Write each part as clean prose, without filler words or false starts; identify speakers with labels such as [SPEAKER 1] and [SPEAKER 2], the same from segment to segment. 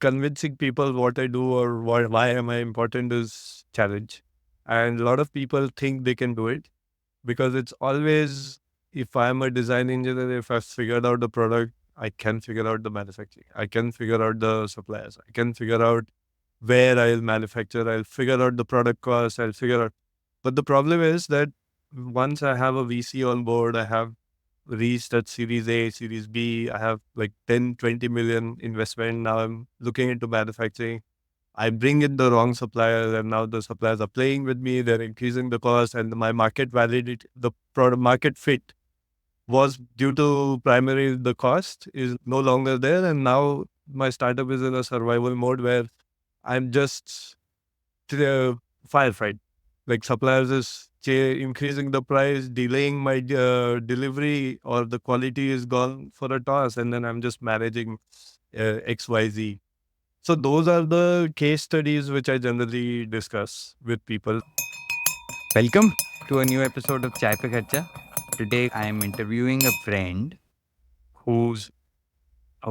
[SPEAKER 1] convincing people what I do or why am I important is challenge. And a lot of people think they can do it because it's always, if I'm a design engineer, if I've figured out the product, I can figure out the manufacturing. I can figure out the suppliers. I can figure out where I'll manufacture. I'll figure out the product cost. I'll figure out. But the problem is that once I have a VC on board, I have reached at Series A, Series B. I have like 10, 20 million investment. Now I'm looking into manufacturing. I bring in the wrong suppliers, and now the suppliers are playing with me. They're increasing the cost, and my market validity, the product market fit was due to primarily the cost is no longer there. And now my startup is in a survival mode where I'm just to the firefight. Like suppliers is increasing the price, delaying my delivery, or the quality is gone for a toss, and then I'm just managing XYZ. So those are the case studies which I generally discuss with people.
[SPEAKER 2] Welcome to a new episode of Chai Pe Kharcha. Today I am interviewing a friend whose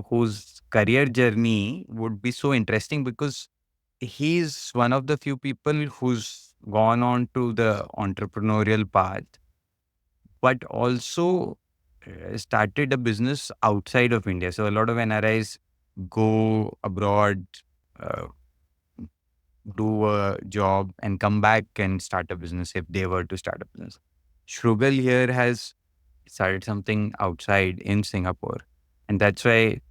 [SPEAKER 2] whose career journey would be so interesting because he's one of the few people who's gone on to the entrepreneurial path, but also started a business outside of India. So a lot of NRIs go abroad, uh, do a job, and come back and start a business if they were to start a business. Shrugal here has started something outside in Singapore. And that's why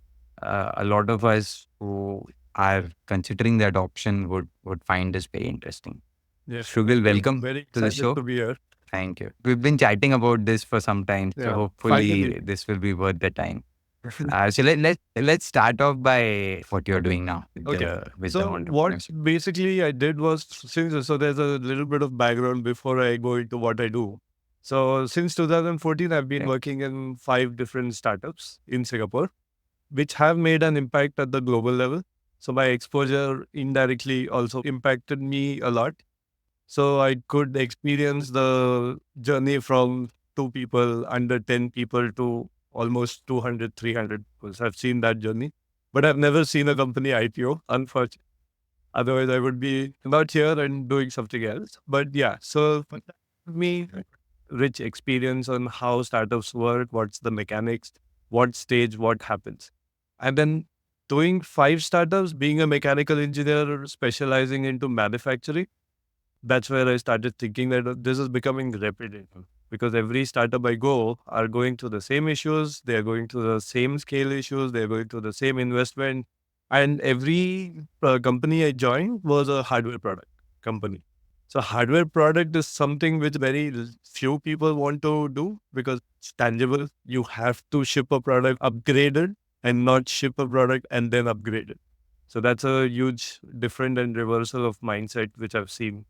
[SPEAKER 2] a lot of us who are considering that option would find this very interesting.
[SPEAKER 1] Yes,
[SPEAKER 2] Shrugal, welcome
[SPEAKER 1] very
[SPEAKER 2] to the
[SPEAKER 1] excited
[SPEAKER 2] show.
[SPEAKER 1] to be here.
[SPEAKER 2] Thank you. We've been chatting about this for some time, so
[SPEAKER 1] Yeah,
[SPEAKER 2] hopefully
[SPEAKER 1] finally.
[SPEAKER 2] this will be worth the time. So let's start off by what you're doing now
[SPEAKER 1] Okay.
[SPEAKER 2] with the
[SPEAKER 1] So what
[SPEAKER 2] entrepreneurship.
[SPEAKER 1] basically I did was, since so there's a little bit of background before I go into what I do. So since 2014, I've been
[SPEAKER 2] Okay.
[SPEAKER 1] working in 5 different startups in Singapore, which have made an impact at the global level. So my exposure indirectly also impacted me a lot. So I could experience the journey from 2 people, under 10 people to almost 200, 300 people. So I've seen that journey, but I've never seen a company IPO, unfortunately. Otherwise, I would be not here and doing something else. But yeah, so for me, rich experience on how startups work, what's the mechanics, what stage, what happens. And then doing 5 startups, being a mechanical engineer, specializing into manufacturing, that's where I started thinking that this is becoming repetitive because every startup I go are going through the same issues. They're going through the same scale issues. They're going through the same investment. And every company I joined was a hardware product company. So hardware product is something which very few people want to do because it's tangible. You have to ship a product upgraded and not ship a product and then upgrade it. So that's a huge different and reversal of mindset which I've seen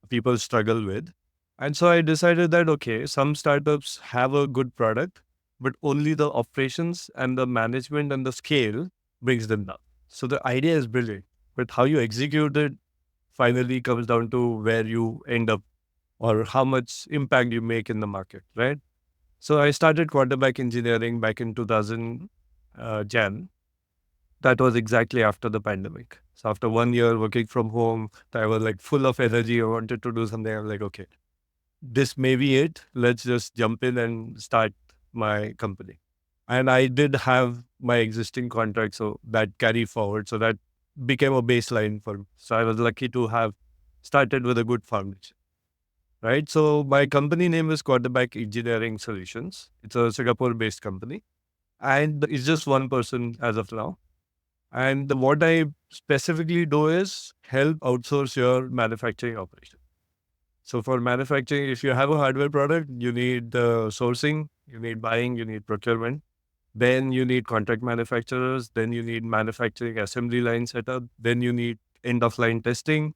[SPEAKER 1] people struggle with. And so I decided that, okay, some startups have a good product, but only the operations and the management and the scale brings them down. So the idea is brilliant, but how you execute it finally comes down to where you end up or how much impact you make in the market, right? So I started quarterback engineering back in 2000 Jan. That was exactly after the pandemic. So after 1 year working from home, I was like full of energy. I wanted to do something. I was like, okay, this may be it. Let's just jump in and start my company. And I did have my existing contract, so that carry forward. So that became a baseline for me. So I was lucky to have started with a good foundation. Right. So my company name is Quarterback Engineering Solutions. It's a Singapore based company. And it's just one person as of now. And what I specifically do is help outsource your manufacturing operation. So for manufacturing, if you have a hardware product, you need sourcing, you need buying, you need procurement. Then you need contract manufacturers. Then you need manufacturing assembly line setup. Then you need end of line testing.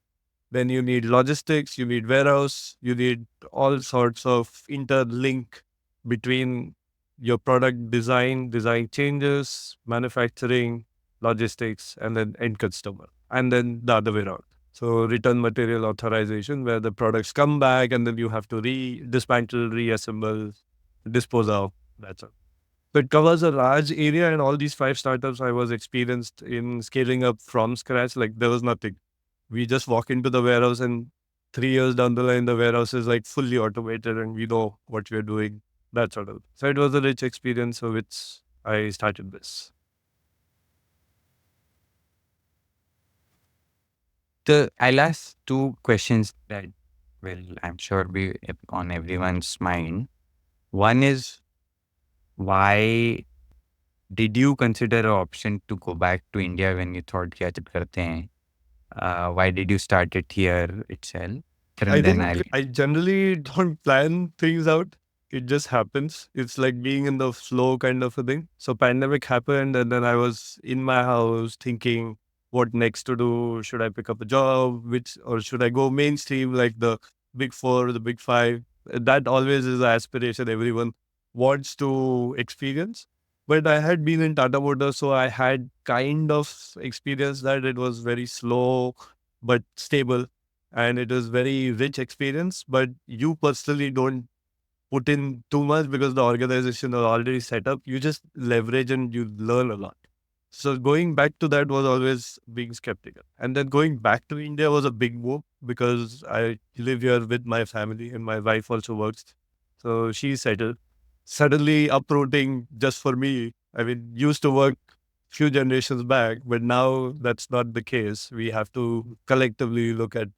[SPEAKER 1] Then you need logistics. You need warehouse. You need all sorts of interlink between your product design, design changes, manufacturing, logistics, and then end customer. And then the other way around. So return material authorization, where the products come back and then you have to dismantle, reassemble, dispose of. That's all. So it covers a large area, and all these 5 startups I was experienced in scaling up from scratch. Like there was nothing. We just walk into the warehouse, and 3 years down the line, the warehouse is like fully automated, and we know what we're doing. That sort of. So it was a rich experience for which I started this.
[SPEAKER 2] I'll ask two questions that will, I'm sure, be on everyone's mind. One is, why did you consider an option to go back to India when you thought क्या जब करते हैं? Why did you start it here itself?
[SPEAKER 1] I
[SPEAKER 2] And then
[SPEAKER 1] think I generally don't plan things out. It just happens. It's like being in the flow kind of a thing. So pandemic happened, and then I was in my house thinking what next to do. Should I pick up a job? Or should I go mainstream like the big four, the big five? That always is an aspiration everyone wants to experience. But I had been in Tata Motors, so I had kind of experienced that it was very slow but stable, and it is very rich experience, but you personally don't put in too much because the organization are already set up. You just leverage and you learn a lot. So going back to that was always being skeptical. And then going back to India was a big move because I live here with my family and my wife also works. So she settled. Suddenly uprooting just for me. I mean, used to work few generations back, but now that's not the case. We have to collectively look at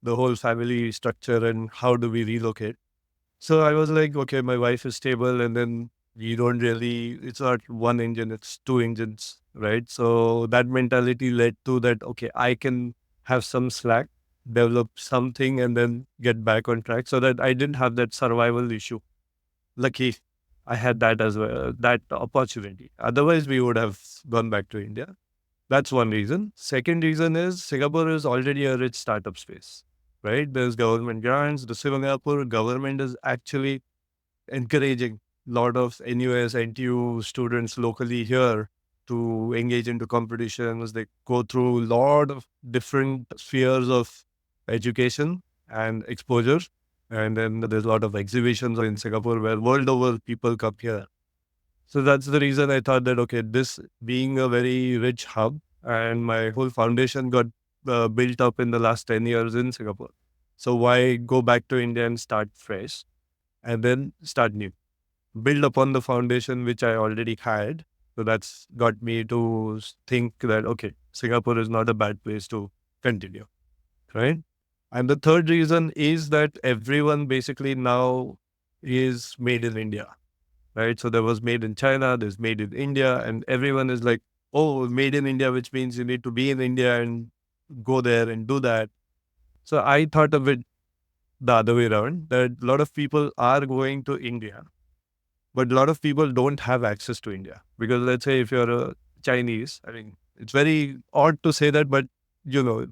[SPEAKER 1] the whole family structure and how do we relocate. So I was like, okay, my wife is stable, and then you don't really, it's not one engine, it's 2 engines, right? So that mentality led to that, okay, I can have some slack, develop something, and then get back on track so that I didn't have that survival issue. Lucky I had that as well, that opportunity. Otherwise, we would have gone back to India. That's one reason. Second reason is Singapore is already a rich startup space, right? There's government grants. The Singapore government is actually encouraging a lot of NUS, NTU students locally here to engage into competitions. They go through a lot of different spheres of education and exposure. And then there's a lot of exhibitions in Singapore where world over people come here. So that's the reason I thought that, okay, this being a very rich hub, and my whole foundation got built up in the last 10 years in Singapore. So why go back to India and start fresh and then start new? Build upon the foundation which I already had. So that's got me to think that, okay, Singapore is not a bad place to continue, right? And the third reason is that everyone basically now is made in India, right? So there was made in China, there's made in India, and everyone is like, oh, made in India, which means you need to be in India and go there and do that. So I thought of it the other way around, that a lot of people are going to India, but a lot of people don't have access to India. Because let's say if you're a Chinese, I mean, it's very odd to say that, but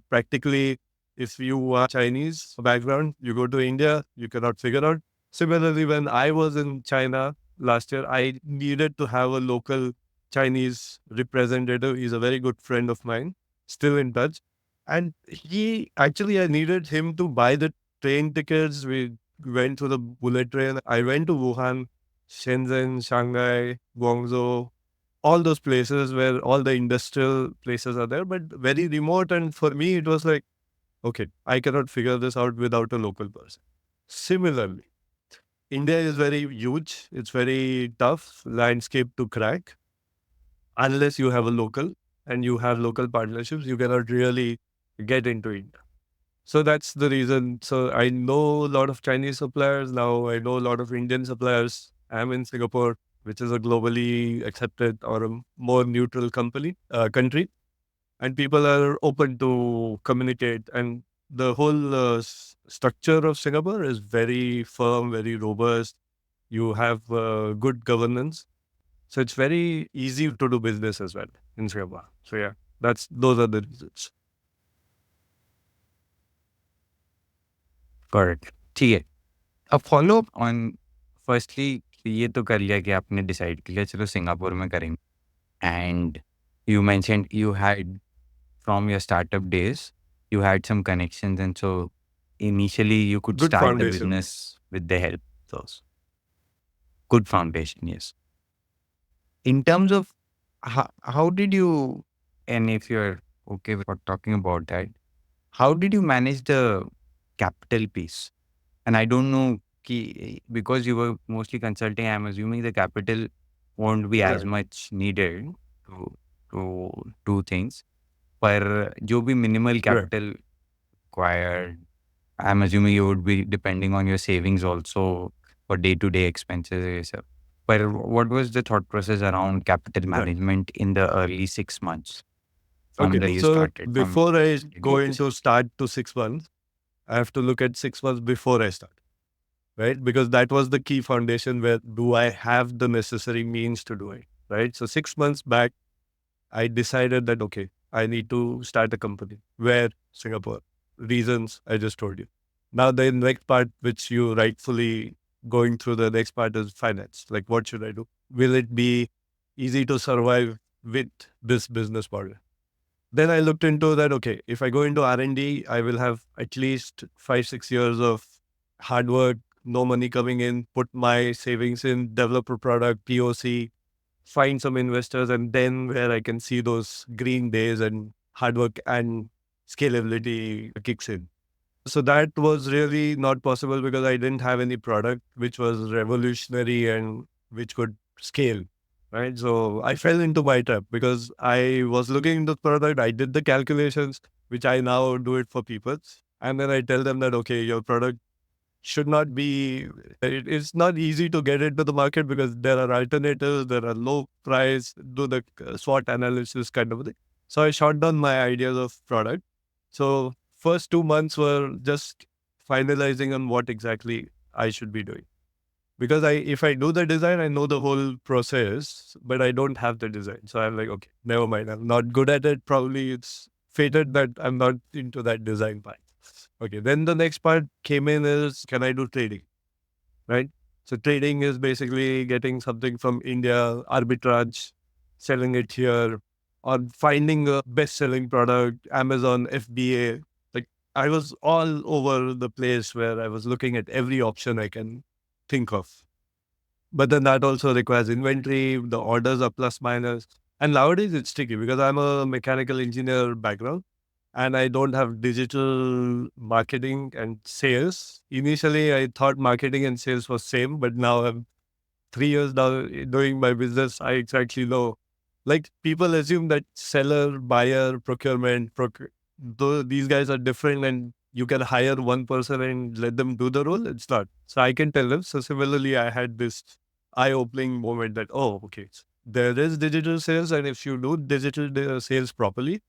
[SPEAKER 1] practically, if you are Chinese background, you go to India, you cannot figure out. Similarly, when I was in China last year, I needed to have a local Chinese representative. He's a very good friend of mine, still in touch. And I needed him to buy the train tickets. We went to the bullet train. I went to Wuhan, Shenzhen, Shanghai, Guangzhou, all those places where all the industrial places are there, but very remote. And for me, it was like, okay, I cannot figure this out without a local person. Similarly, India is very huge. It's very tough landscape to crack. Unless you have a local and you have local partnerships, you cannot really get into India. So that's the reason. So I know a lot of Chinese suppliers now. I know a lot of Indian suppliers. I'm in Singapore, which is a globally accepted or a more neutral country, and people are open to communicate. And the whole structure of Singapore is very firm, very robust. You have good governance, so it's very easy to do business as well in Singapore. So yeah, those are the reasons.
[SPEAKER 2] correct. ठीक है. A follow up on, firstly, ये तो कर लिया कि आपने decide किया चलो सिंगापुर में करेंगे. And you mentioned you had, from your startup days, you had some connections, and so initially you could
[SPEAKER 1] Good
[SPEAKER 2] start the
[SPEAKER 1] foundation.
[SPEAKER 2] business with the help of those. Good foundation, yes. In terms of how did you, and if you're okay with talking about that, how did you manage the capital piece? And I don't know, because you were mostly consulting, I'm assuming the capital won't be as
[SPEAKER 1] Right.
[SPEAKER 2] much needed to to do things. पर जो भी minimal
[SPEAKER 1] Right.
[SPEAKER 2] capital required, I'm assuming you would be depending on your savings also for day-to-day expenses. ये सब. But what was the thought process around capital
[SPEAKER 1] Right.
[SPEAKER 2] management in the early 6 months from
[SPEAKER 1] Okay.
[SPEAKER 2] the you
[SPEAKER 1] So
[SPEAKER 2] started from
[SPEAKER 1] before I go
[SPEAKER 2] maybe
[SPEAKER 1] into start to 6 months, I have to look at 6 months before I start, right? Because that was the key foundation where do I have the necessary means to do it, right? So 6 months back, I decided that, okay, I need to start a company. Where? Singapore. Reasons I just told you. Now, the next part, which you rightfully going through the next part is finance. Like, what should I do? Will it be easy to survive with this business model? Then I looked into that, okay, if I go into R&D, I will have at least 5-6 years of hard work, no money coming in, put my savings in, develop a product, POC, find some investors, and then where I can see those green days and hard work and scalability kicks in. So that was really not possible because I didn't have any product which was revolutionary and which could scale. Right. So I fell into my trap because I was looking into the product. I did the calculations, which I now do it for people. And then I tell them that, okay, your product should not be, it's not easy to get into the market because there are alternatives, there are low price, do the SWOT analysis kind of thing. So I shot down my ideas of product. So first 2 months were just finalizing on what exactly I should be doing. Because if I do the design, I know the whole process, but I don't have the design. So I'm like, okay, never mind. I'm not good at it. Probably it's fated that I'm not into that design part. Okay. Then the next part came in is, can I do trading? Right. So trading is basically getting something from India, arbitrage, selling it here, or finding a best selling product, Amazon, FBA. Like I was all over the place where I was looking at every option I can think of. But then that also requires inventory, the orders are plus minus. And nowadays it's tricky because I'm a mechanical engineer background and I don't have digital marketing and sales. Initially, I thought marketing and sales was same, but now I'm 3 years now doing my business. I exactly know. Like people assume that seller, buyer, procurement, these guys are different and you can hire one person and let them do the role. It's not. So I can tell them. So similarly, I had this eye-opening moment that, oh, okay, there is digital sales. And if you do digital sales properly,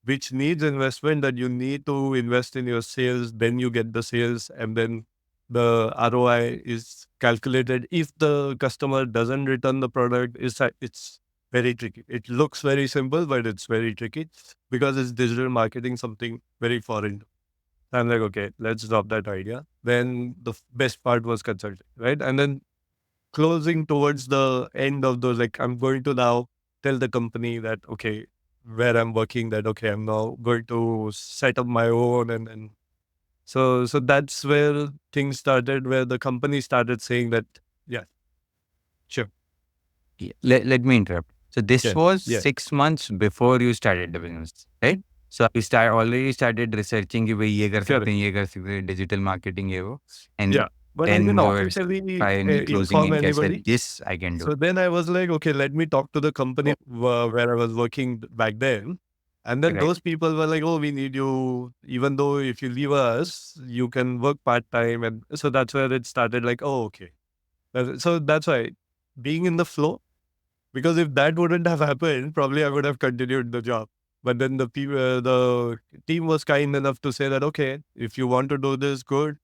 [SPEAKER 1] which needs investment, that you need to invest in your sales, then you get the sales, and then the ROI is calculated. If the customer doesn't return the product, it's very tricky. It looks very simple, but it's very tricky because it's digital marketing, something very foreign. I'm like, okay, let's drop that idea. Then the best part was consulting, right? And then closing towards the end of those, like I'm going to now tell the company that, okay, where I'm working, that, okay, I'm now going to set up my own. And then, so that's where things started, where the company started saying that, yeah, sure.
[SPEAKER 2] let me interrupt. So this
[SPEAKER 1] Yeah.
[SPEAKER 2] was
[SPEAKER 1] Yeah.
[SPEAKER 2] 6 months before you started the business, right? So you already started researching कि भाई ये कर सकते
[SPEAKER 1] Correct.
[SPEAKER 2] हैं, ये कर सकते हैं, digital marketing ये वो, and
[SPEAKER 1] Yeah. But I
[SPEAKER 2] then
[SPEAKER 1] didn't
[SPEAKER 2] you were
[SPEAKER 1] officially
[SPEAKER 2] finally closing
[SPEAKER 1] inform
[SPEAKER 2] in कि sir
[SPEAKER 1] anybody.
[SPEAKER 2] this I can do.
[SPEAKER 1] So then I was like, okay, let me talk to the company where I was working back then. And then
[SPEAKER 2] Correct.
[SPEAKER 1] those people were like, oh, we need you. Even though if you leave us, you can work part time. And so that's where it started like, oh, okay. So that's why being in the flow, because if that wouldn't have happened, probably I would have continued the job. But then the team was kind enough to say that, okay, if you want to do this, good.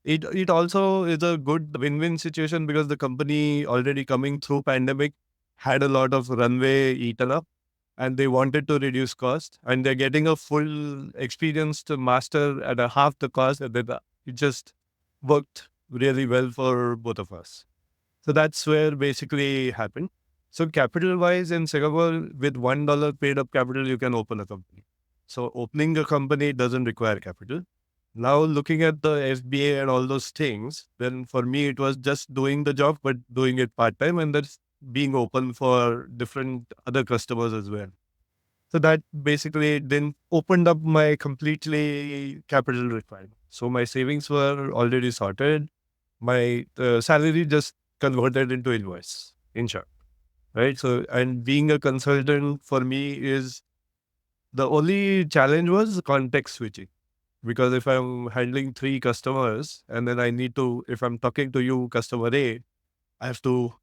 [SPEAKER 1] It also is a good win-win situation because the company already coming through pandemic had a lot of runway eaten up and they wanted to reduce cost and they're getting a full experienced master at a half the cost and then it just worked really well for both of us. So that's where basically happened. So capital wise in Singapore with $1 paid up capital, you can open a company. So opening a company doesn't require capital. Now looking at the FBA and all those things, then for me it was just doing the job, but doing it part time, and that's being open for different other customers as well. So that basically then opened up my completely capital requirement. So my savings were already sorted. My salary just converted into invoice, in short, right? So, and being a consultant for me is the only challenge was context switching. Because if I'm handling 3 customers and then I need to, if I'm talking to you, customer A, I have to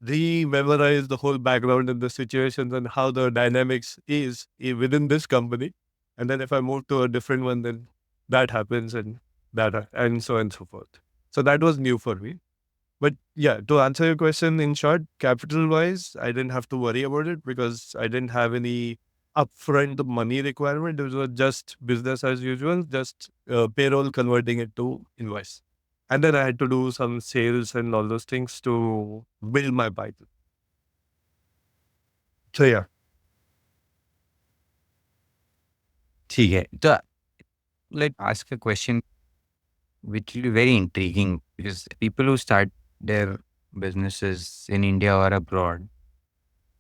[SPEAKER 1] re-memorize the whole background and the situations and how the dynamics is within this company. And then if I move to a different one, then that happens and and so on and so forth. So that was new for me. But yeah, to answer your question in short, capital wise, I didn't have to worry about it because I didn't have any upfront money requirement. It was just business as usual, just payroll converting it to invoice. And then I had to do some sales and all those things to build my pipeline. So yeah.
[SPEAKER 2] ठीक है तो let's ask a question which will be very intriguing because people who start their businesses in India or abroad,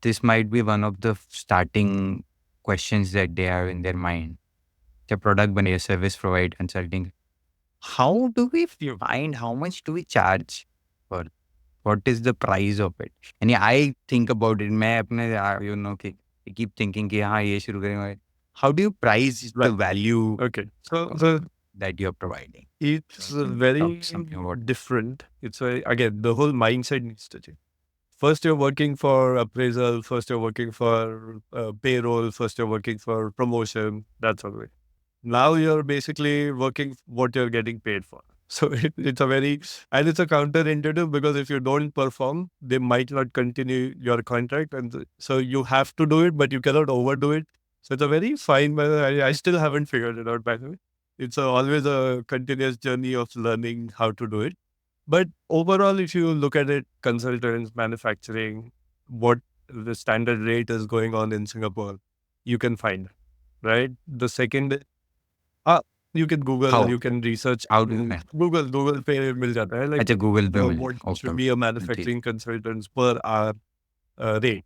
[SPEAKER 2] this might be one of the starting questions that they have in their mind. The product when a service provide consulting. How do we find how much do we charge for? What is the price of it? And yeah, I think about it. मैं अपने you know कि I keep thinking कि हाँ ये शुरू करेंगे. How do you price the value
[SPEAKER 1] Okay. So
[SPEAKER 2] that you're providing?
[SPEAKER 1] it's
[SPEAKER 2] Can you
[SPEAKER 1] very
[SPEAKER 2] talk something about
[SPEAKER 1] different. It's again, the whole mindset needs to change. First, you're working for appraisal. First, you're working for payroll. First, you're working for promotion. That's all right. Now you're basically working what you're getting paid for. So it's a very, and it's a counterintuitive because if you don't perform, they might not continue your contract. And so you have to do it, but you cannot overdo it. So it's a very fine, I still haven't figured it out, by the way. It's always a continuous journey of learning how to do it. But overall, if you look at it, consultants, manufacturing, what the standard rate is going on in Singapore, you can find, right? The second, you can Google,
[SPEAKER 2] how?
[SPEAKER 1] you can research.
[SPEAKER 2] How do you
[SPEAKER 1] Google पे मिल जाता है. Like
[SPEAKER 2] अच्छा Google पे मिल
[SPEAKER 1] what should be a manufacturing consultant's per hour rate,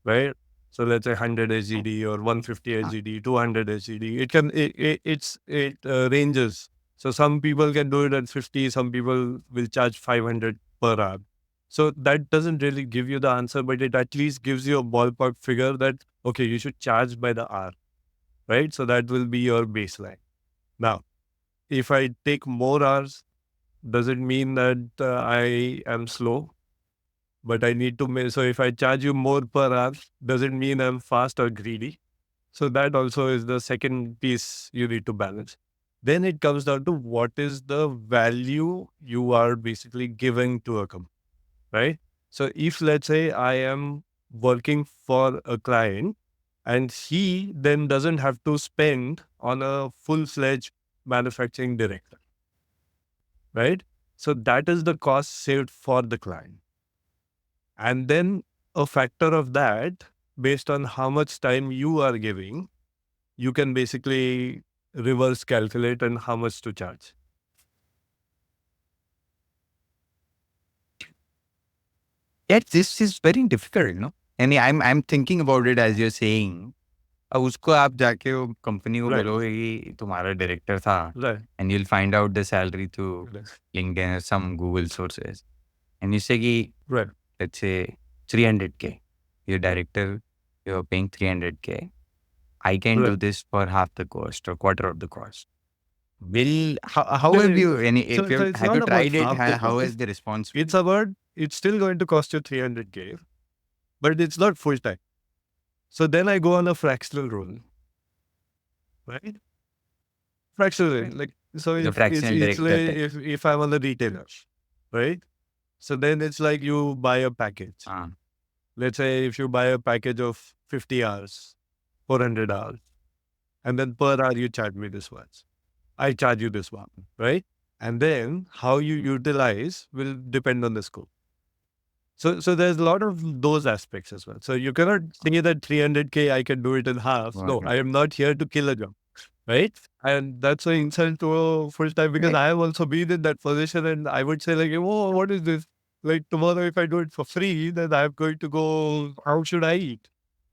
[SPEAKER 1] right? So let's say 100 SGD or 150 SGD, 200 SGD. It ranges. So some people can do it at 50. Some people will charge 500 per hour. So that doesn't really give you the answer, but it at least gives you a ballpark figure that, okay, you should charge by the hour, right? So that will be your baseline. Now, if I take more hours, does it mean that I am slow? But I need to make, so if I charge you more per hour, does it mean I'm fast or greedy? So that also is the second piece you need to balance. Then it comes down to what is the value you are basically giving to a company, right? So if let's say I am working for a client and he then doesn't have to spend on a full-fledged manufacturing director, right? So that is the cost saved for the client. And then a factor of that, based on how much time you are giving, you can basically reverse calculate and how much to charge.
[SPEAKER 2] Yeah, this is very difficult, you know. And I'm thinking about it as you're saying. अब उसको आप जाके वो company को
[SPEAKER 1] Right.
[SPEAKER 2] बोलोगे कि तुम्हारा director था
[SPEAKER 1] Right.
[SPEAKER 2] and you'll find out the salary through LinkedIn or some Google sources. And you say कि
[SPEAKER 1] Right.
[SPEAKER 2] let's say 300K, your director, you're paying 300K. I can do
[SPEAKER 1] Right.
[SPEAKER 2] this for half the cost or quarter of the cost. Will how
[SPEAKER 1] No,
[SPEAKER 2] have
[SPEAKER 1] no,
[SPEAKER 2] you any
[SPEAKER 1] so
[SPEAKER 2] if you
[SPEAKER 1] it's
[SPEAKER 2] have
[SPEAKER 1] not
[SPEAKER 2] you
[SPEAKER 1] about
[SPEAKER 2] tried it?
[SPEAKER 1] half the
[SPEAKER 2] How
[SPEAKER 1] cost.
[SPEAKER 2] is the response?
[SPEAKER 1] It's about, it's still going to cost you 300K, but it's not full time. So then I go on a fractional rule, right? Fractional, like, so
[SPEAKER 2] The
[SPEAKER 1] if
[SPEAKER 2] fractional
[SPEAKER 1] it's
[SPEAKER 2] director
[SPEAKER 1] like
[SPEAKER 2] type.
[SPEAKER 1] if I'm on the retailer, right? So then it's like you buy a package. Let's say if you buy a package of 50 hours, 400 hours, and then per hour you charge me this much. I charge you this one, right? And then how you utilize will depend on the scope. So there's a lot of those aspects as well. So you cannot say that 300K, I can do it in half. No, I am not here to kill a job, right? And that's an insult to a full time because I have also been in that position and I would say like, oh, what is this? Like tomorrow, if I do it for free, then I'm going to go, how should I eat?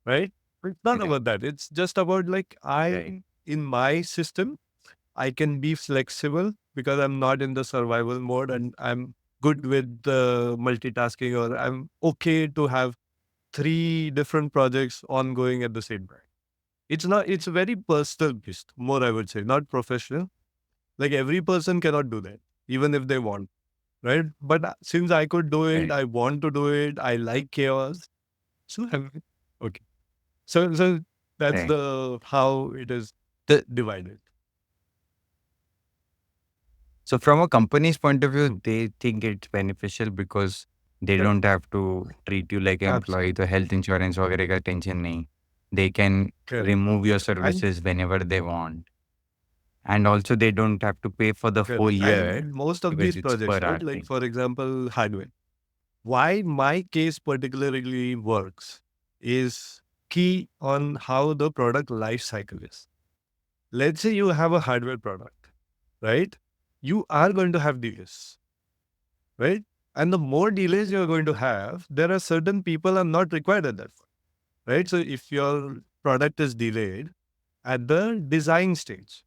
[SPEAKER 1] Right? It's not
[SPEAKER 2] Correct.
[SPEAKER 1] about that. It's just about like in my system, I can be flexible because I'm not in the survival mode and I'm good with the multitasking, or I'm okay to have three different projects ongoing at the same time. It's very personal based, more I would say, not professional. Like every person cannot do that, even if they want, right? But since I could do it,
[SPEAKER 2] Right.
[SPEAKER 1] I want to do it, I like chaos. So okay. So that's
[SPEAKER 2] Right.
[SPEAKER 1] the how it is
[SPEAKER 2] The,
[SPEAKER 1] divided.
[SPEAKER 2] so from a company's point of view, they think it's beneficial because they
[SPEAKER 1] Correct.
[SPEAKER 2] don't have to treat you like an employee.
[SPEAKER 1] Absolutely.
[SPEAKER 2] The health insurance वगैरह का tension नहीं. They can
[SPEAKER 1] Correct.
[SPEAKER 2] remove your
[SPEAKER 1] And
[SPEAKER 2] services whenever they want. And also they don't have to pay for the whole
[SPEAKER 1] correct.
[SPEAKER 2] year
[SPEAKER 1] And most of
[SPEAKER 2] because
[SPEAKER 1] these
[SPEAKER 2] it's per
[SPEAKER 1] projects, right?
[SPEAKER 2] hour
[SPEAKER 1] Like
[SPEAKER 2] thing.
[SPEAKER 1] for example, hardware. Why my case particularly works is key on how the product life cycle is. Let's say you have a hardware product, right? You are going to have delays, right? And the more delays you're going to have, there are certain people are not required at that point, right? So if your product is delayed at the design stage,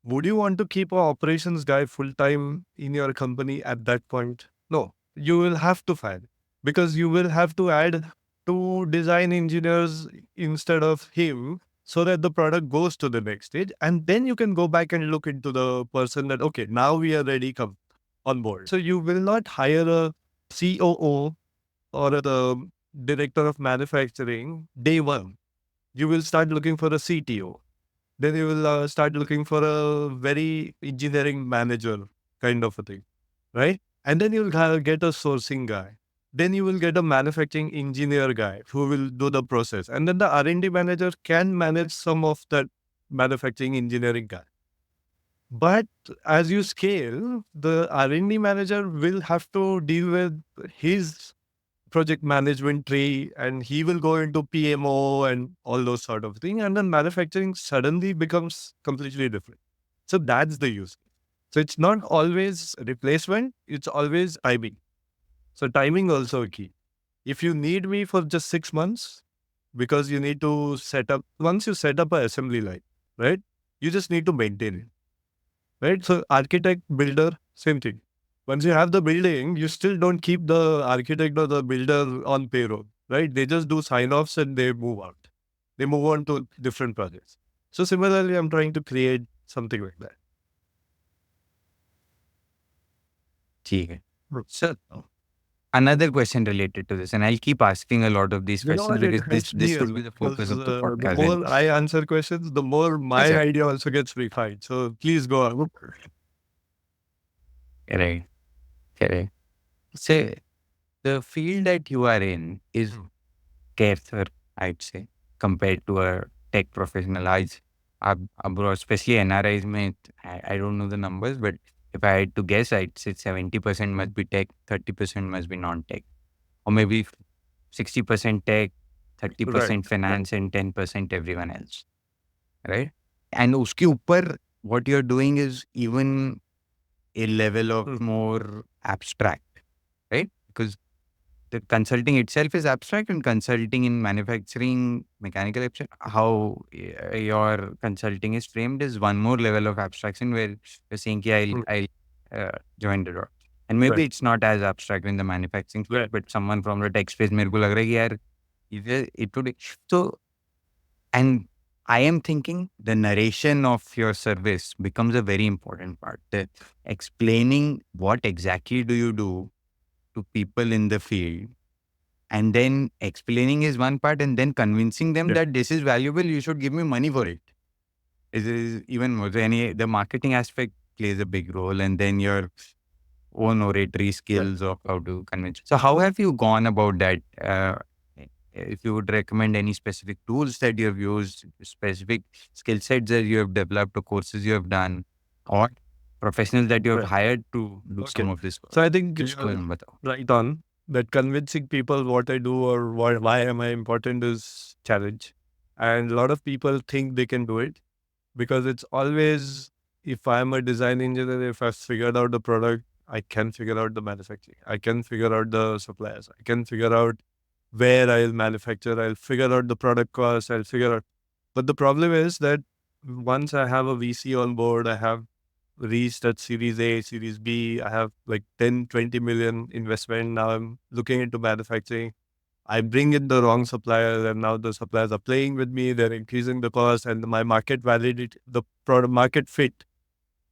[SPEAKER 1] would you want to keep an operations guy full time in your company at that point? No, you will have to fire because you will have to add two design engineers instead of him so that the product goes to the next stage. And then you can go back and look into the person that, okay, now we are ready, come on board. So you will not hire a COO or the director of manufacturing day one. You will start looking for a CTO, then you will start looking for a very engineering manager kind of a thing, right? And then you'll get a sourcing guy. Then you will get a manufacturing engineer guy who will do the process. And then the R&D manager can manage some of that manufacturing engineering guy. But as you scale, the R&D manager will have to deal with his project management tree and he will go into PMO and all those sort of things. And then manufacturing suddenly becomes completely different. So that's the use. So it's not always replacement, it's always timing. So timing also a key. If you need me for just 6 months, because you need to set up, once you set up a assembly line, right? You just need to maintain it, right? So architect, builder, same thing. Once you have the building, you still don't keep the architect or the builder on payroll, right? They just do sign-offs and they move out. They move on to different projects. So similarly, I'm trying to create something like that.
[SPEAKER 2] ठीक है. So another question related to this, and I'll keep asking a lot of these
[SPEAKER 1] You know
[SPEAKER 2] questions
[SPEAKER 1] what? It
[SPEAKER 2] because this
[SPEAKER 1] helps me
[SPEAKER 2] will
[SPEAKER 1] as
[SPEAKER 2] be
[SPEAKER 1] well
[SPEAKER 2] the
[SPEAKER 1] because
[SPEAKER 2] focus of the
[SPEAKER 1] the
[SPEAKER 2] podcast.
[SPEAKER 1] more I answer questions, the more my
[SPEAKER 2] Yes, sir.
[SPEAKER 1] idea also gets refined. So please go on.
[SPEAKER 2] Correct. Correct. So the field that you are in is scarcer, I'd say, compared to a tech professional. Abroad, especially NRIs, में, I don't know the numbers, but if I had to guess, I'd say 70% must be tech, 30% must be non-tech. Or maybe 60% tech, 30%
[SPEAKER 1] Right.
[SPEAKER 2] finance, and 10% everyone else. Right? And उसके ऊपर, what you're doing is even a level of more abstract, right? Because the consulting itself is abstract, and consulting in manufacturing, mechanical abstract, how your consulting is framed is one more level of abstraction where you're saying, I'll join the dot. And maybe
[SPEAKER 1] Right.
[SPEAKER 2] it's not as abstract in the manufacturing space,
[SPEAKER 1] Right.
[SPEAKER 2] but someone from the tech space, मेरे को लग रहा है कि यार, it would, so, and I am thinking the narration of your service becomes a very important part. The explaining what exactly do you do to people in the field, and then explaining is one part, and then convincing them
[SPEAKER 1] Yeah.
[SPEAKER 2] that this is valuable, you should give me money for it. It is even more. So the marketing aspect plays a big role, and then your own oratory skills of how to convince. So how have you gone about that? If you would recommend any specific tools that you have used, specific skill sets that you have developed, or courses you have done, or professionals that you have
[SPEAKER 1] Right.
[SPEAKER 2] hired to do some
[SPEAKER 1] Okay.
[SPEAKER 2] of this work.
[SPEAKER 1] So I think
[SPEAKER 2] बताओ.
[SPEAKER 1] right on that convincing people what I do or why am I important is challenge. And a lot of people think they can do it because it's always, if I'm a design engineer, if I've figured out the product, I can figure out the manufacturing. I can figure out the suppliers. I can figure out where I'll manufacture. I'll figure out the product cost. I'll figure out. But the problem is that once I have a VC on board, I have reached at Series A, Series B. I have like 10, 20 million investment. Now I'm looking into manufacturing. I bring in the wrong suppliers, and now the suppliers are playing with me. They're increasing the cost, and my market validity, the product market fit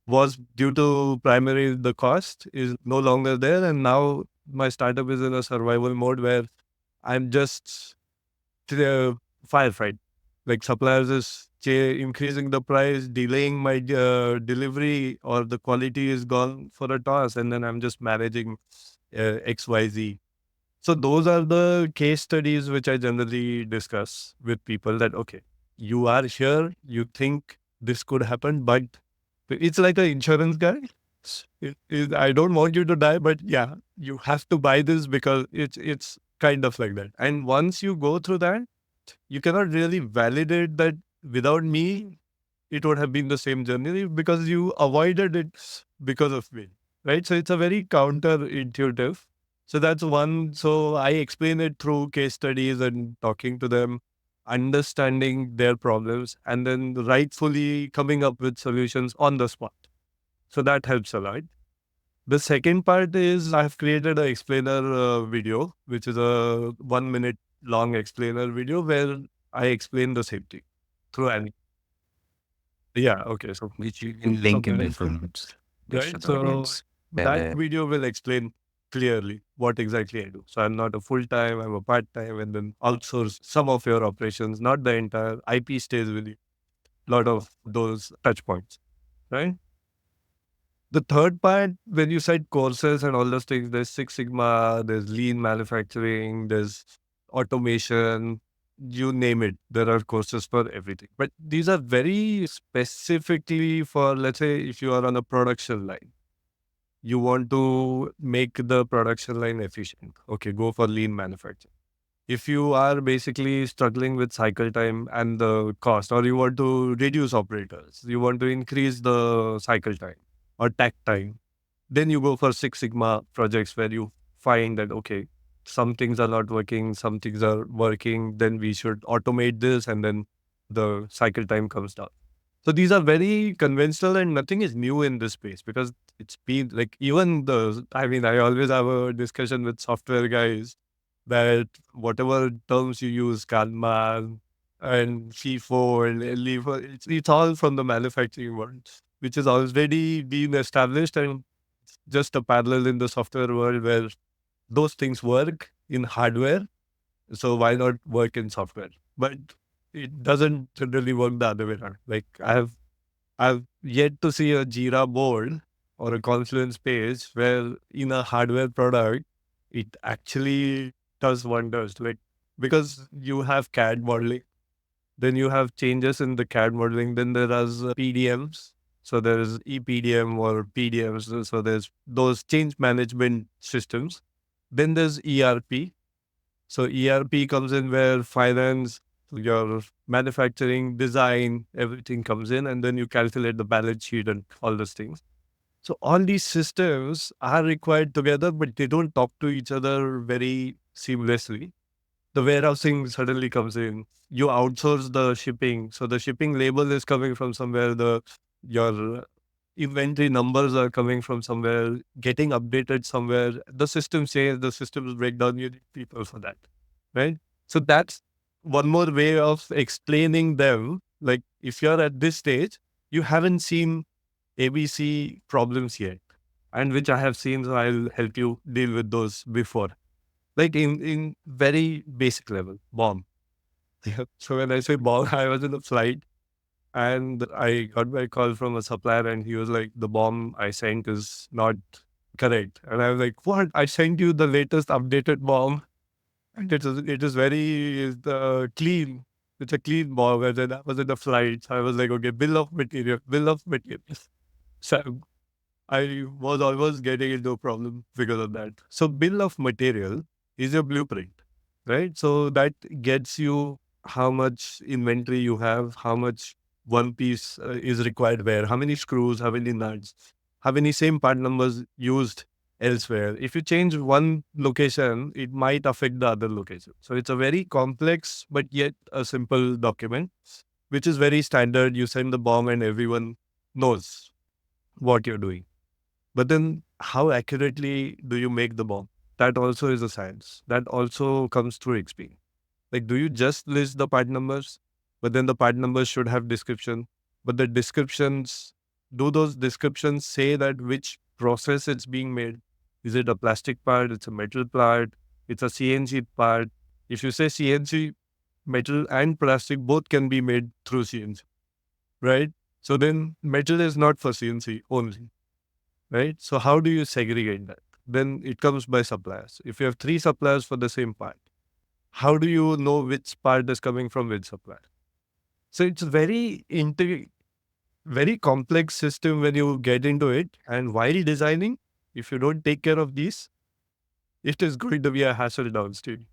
[SPEAKER 1] was due to primarily the cost is no longer there. And now my startup is in a survival mode where I'm just to the firefight. Like suppliers is increasing the price, delaying my delivery, or the quality is gone for a toss, and then I'm just managing XYZ. So those are the case studies which I generally discuss with people that, okay, you are here, you think this could happen, but it's like an insurance guy. I don't want you to die, but yeah, you have to buy this because it's kind of like that. And once you go through that, you cannot really validate that without me, it would have been the same journey because you avoided it because of me. Right. So it's a very counterintuitive. So that's one. So I explain it through case studies and talking to them, understanding their problems, and then rightfully coming up with solutions on the spot. So that helps a lot. The second part is I've created an explainer video, which is a 1 minute long explainer video where I explain the safety through an. Yeah. Okay. So
[SPEAKER 2] Which you can link in the show notes.
[SPEAKER 1] right. So that video will explain clearly what exactly I do. So I'm not a full time, I'm a part time, and then outsource some of your operations, not the entire IP stays with you. Lot of those touch points, right? The third part, when you said courses and all those things, there's Six Sigma, there's lean manufacturing, there's automation, you name it. There are courses for everything. But these are very specifically for, let's say, if you are on a production line, you want to make the production line efficient. Okay, go for lean manufacturing. If you are basically struggling with cycle time and the cost, or you want to reduce operators, you want to increase the cycle time or takt time, then you go for Six Sigma projects where you find that, okay, some things are not working, some things are working, then we should automate this and then the cycle time comes down. So these are very conventional and nothing is new in this space because it's been like even I always have a discussion with software guys that whatever terms you use, Kanban and FIFO and LIFO, it's all from the manufacturing world, which is already been established and just a parallel in the software world where those things work in hardware. So why not work in software? But it doesn't generally work the other way around. Like I've yet to see a Jira board or a Confluence page where in a hardware product, it actually does wonders. Like because you have CAD modeling, then you have changes in the CAD modeling, then there is PDMs. So there's EPDM or PDMs. So there's those change management systems. Then there's ERP. So ERP comes in where finance, your manufacturing, design, everything comes in, and then you calculate the balance sheet and all those things. So all these systems are required together, but they don't talk to each other very seamlessly. The warehousing suddenly comes in. You outsource the shipping. So the shipping label is coming from somewhere. Your inventory numbers are coming from somewhere, getting updated somewhere. The system says the systems break down. You need people for that, right? So that's one more way of explaining them. Like if you're at this stage, you haven't seen ABC problems yet, and which I have seen. So I'll help you deal with those before, like in very basic level, bomb. Yeah. So when I say bomb, I was in a flight and I got my call from a supplier and he was like, the bomb I sent is not correct. And I was like, what? I sent you the latest updated bomb. And it is very clean. It's a clean bomb. And then I was in the flight. So I was like, okay, bill of material, bill of materials. So I was almost getting into a problem because of that. So bill of material is your blueprint, right? So that gets you how much inventory you have, how much one piece is required where, how many screws, how many nuts. have any same part numbers used elsewhere. If you change one location, it might affect the other location. So it's a very complex but yet a simple document, which is very standard. You send the bomb and everyone knows what you're doing. But then how accurately do you make the bomb? That also is a science. That also comes through experience. Like, do you just list the part numbers? But then the part numbers should have description. But the descriptions, do those descriptions say that which process it's being made? Is it a plastic part? It's a metal part? It's a CNC part? If you say CNC, metal and plastic both can be made through CNC, right? So then metal is not for CNC only, right? So how do you segregate that? Then it comes by suppliers. If you have 3 suppliers for the same part, how do you know which part is coming from which supplier? So it's a very complex system when you get into it. And while designing, if you don't take care of these, it is going to be a hassle downstream.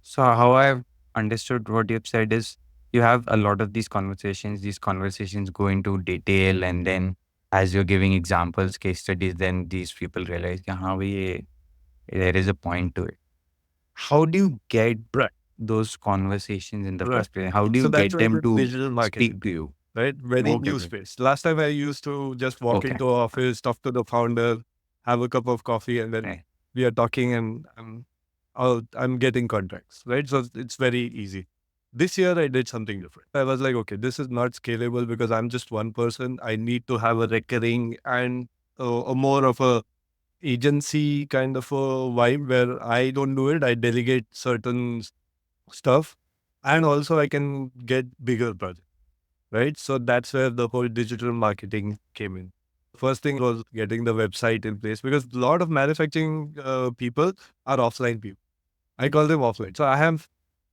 [SPEAKER 2] So how I've understood what you've said is you have a lot of these conversations go into detail, and then as you're giving examples, case studies, then these people realize, there is a point to it. How do you get
[SPEAKER 1] Right.
[SPEAKER 2] those conversations in the
[SPEAKER 1] Right.
[SPEAKER 2] first place? How do
[SPEAKER 1] So
[SPEAKER 2] you
[SPEAKER 1] that's
[SPEAKER 2] get
[SPEAKER 1] why
[SPEAKER 2] them
[SPEAKER 1] the
[SPEAKER 2] to
[SPEAKER 1] digital marketing,
[SPEAKER 2] speak to you?
[SPEAKER 1] right? Very
[SPEAKER 2] Okay,
[SPEAKER 1] new
[SPEAKER 2] okay.
[SPEAKER 1] space. Last time I used to just walk
[SPEAKER 2] Okay.
[SPEAKER 1] into office, talk to the founder, have a cup of coffee, and then
[SPEAKER 2] Right.
[SPEAKER 1] we are talking and I'm getting contracts, right? So it's very easy. This year I did something different. I was like, okay, this is not scalable because I'm just one person. I need to have a recurring and a more of a agency kind of a vibe where I don't do it. I delegate certain stuff, and also I can get bigger projects, right? So that's where the whole digital marketing came in. First thing was getting the website in place because a lot of manufacturing people are offline people. I call them offline. So I have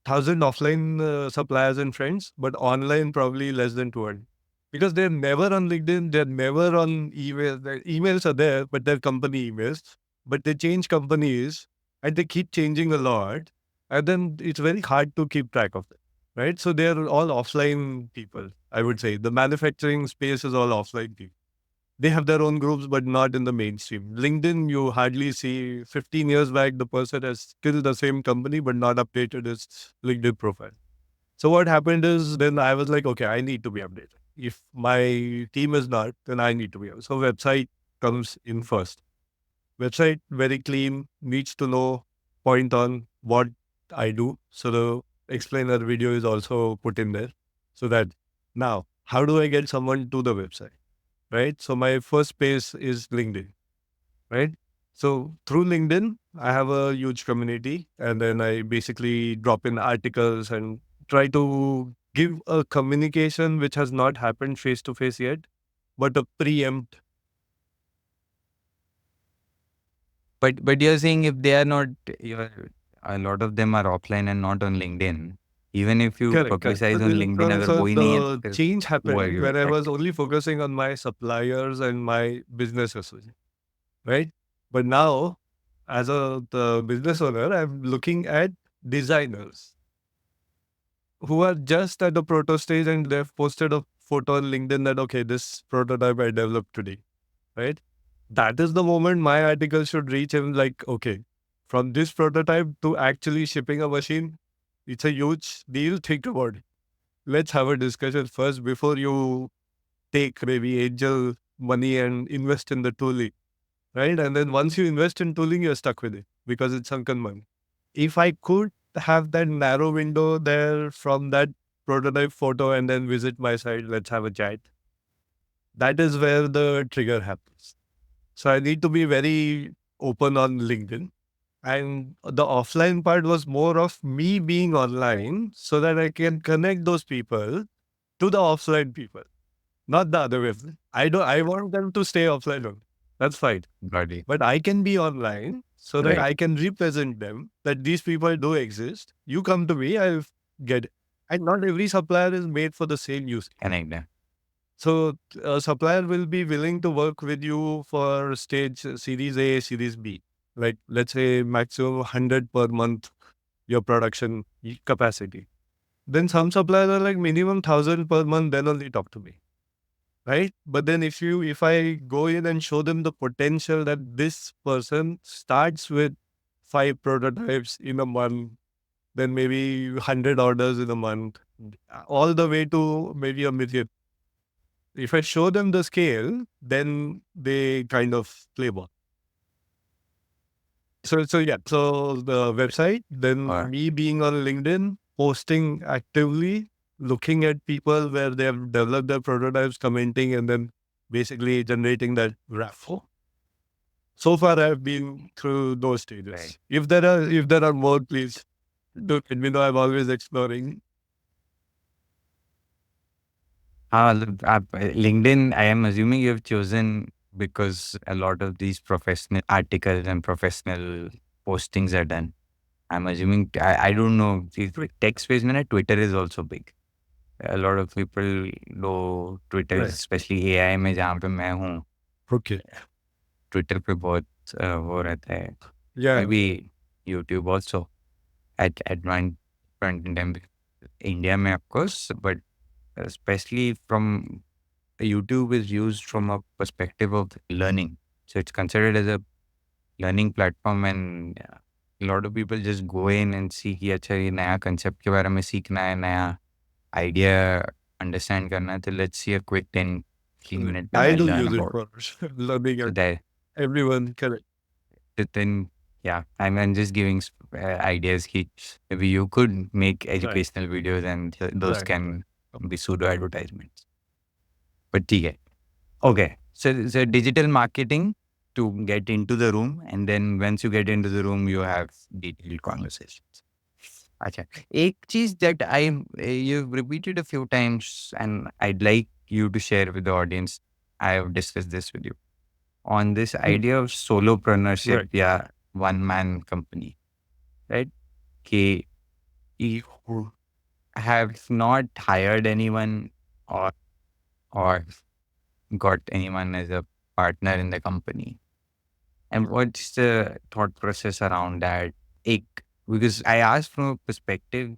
[SPEAKER 1] 1,000 offline suppliers and friends, but online probably less than 200 because they're never on LinkedIn. They're never on email. Their emails are there, but they're company emails. But they change companies and they keep changing a lot. And then it's very hard to keep track of them, right? So they're all offline people, I would say. The manufacturing space is all offline people. They have their own groups, but not in the mainstream. LinkedIn, you hardly see 15 years back, the person has still the same company, but not updated his LinkedIn profile. So what happened is then I was like, okay, I need to be updated. If my team is not, then I need to be. So website comes in first. Website, very clean, needs to know, point on what I do. So the explainer video is also put in there. So that now, how do I get someone to the website? Right? So my first space is LinkedIn, right? So through LinkedIn, I have a huge community, and then I basically drop in articles and try to give a communication which has not happened face to face yet, but a preempt.
[SPEAKER 2] But you're saying if they are not, a lot of them are offline and not on LinkedIn. Even if you
[SPEAKER 1] Correct.
[SPEAKER 2] publicize
[SPEAKER 1] So,
[SPEAKER 2] on LinkedIn,
[SPEAKER 1] so,
[SPEAKER 2] अगर
[SPEAKER 1] so
[SPEAKER 2] वो ही नहीं है,
[SPEAKER 1] the
[SPEAKER 2] तो फिर
[SPEAKER 1] change
[SPEAKER 2] who are
[SPEAKER 1] happened
[SPEAKER 2] you
[SPEAKER 1] when I was
[SPEAKER 2] exactly?
[SPEAKER 1] only focusing on my suppliers and my business associates, right? But now, as the business owner, I'm looking at designers who are just at the proto stage and they've posted a photo on LinkedIn that, okay, this prototype I developed today, right? That is the moment my article should reach him like, okay, from this prototype to actually shipping a machine, it's a huge deal. Think about it. Let's have a discussion first before you take maybe angel money and invest in the tooling, right? And then once you invest in tooling, you're stuck with it because it's sunken money. If I could have that narrow window there from that prototype photo and then visit my site, let's have a chat. That is where the trigger happens. So I need to be very open on LinkedIn. And the offline part was more of me being online so that I can connect those people to the offline people, not the other way. I want them to stay offline only. That's fine.
[SPEAKER 2] Got it.
[SPEAKER 1] But I can be online so that
[SPEAKER 2] Right.
[SPEAKER 1] I can represent them that these people do exist. You come to me, I'll get it. And not every supplier is made for the same use.
[SPEAKER 2] Connect them.
[SPEAKER 1] So a supplier will be willing to work with you for stage series A, series B. Like let's say maximum 100 per month, your production capacity. Then some suppliers are like minimum 1,000 per month, then only talk to me. right? But then if I go in and show them the potential that this person starts with 5 prototypes in a month, then maybe 100 orders in a month, all the way to maybe a million. If I show them the scale, then they kind of play ball. So yeah, so the website, then
[SPEAKER 2] Or
[SPEAKER 1] me being on LinkedIn, posting actively, looking at people where they have developed their prototypes, commenting, and then basically generating that raffle. So far, I've been through those stages.
[SPEAKER 2] right.
[SPEAKER 1] If there are more, please do let me know. I'm always exploring.
[SPEAKER 2] LinkedIn, I am assuming you have chosen because a lot of these professional articles and professional postings are done. I'm assuming, I don't know, if tech space में ना Twitter is also big. A lot of people know Twitter,
[SPEAKER 1] Right.
[SPEAKER 2] especially AI में जहाँ पे मैं हूँ,
[SPEAKER 1] Okay.
[SPEAKER 2] Twitter पे बहुत वो रहता है.
[SPEAKER 1] Yeah.
[SPEAKER 2] Maybe YouTube also at one point in time. India में of course, but especially from YouTube is used from a perspective of learning. So it's considered as a learning platform and a lot of people just go in and see कि अच्छा ये नया concept के बारे में सीखना है, नया idea understand करना है, तो let's see a quick 10-15 minute
[SPEAKER 1] I
[SPEAKER 2] video
[SPEAKER 1] do
[SPEAKER 2] learn
[SPEAKER 1] use it
[SPEAKER 2] about.
[SPEAKER 1] for learning.
[SPEAKER 2] So that
[SPEAKER 1] Everyone, correct.
[SPEAKER 2] then yeah, I'm just giving ideas कि maybe you could make educational videos and those
[SPEAKER 1] Right.
[SPEAKER 2] can be pseudo advertisements. But ठीक है. Okay. So digital marketing to get into the room, and then once you get into the room, you have detailed conversations. अच्छा. एक चीज that you've repeated a few times, and I'd like you to share with the audience. I have discussed this with you on this idea of solopreneurship,
[SPEAKER 1] Right.
[SPEAKER 2] yeah, one man company, right? कि you have not hired anyone or got anyone as a partner in the company. And what's the thought process around that? Because I asked from a perspective,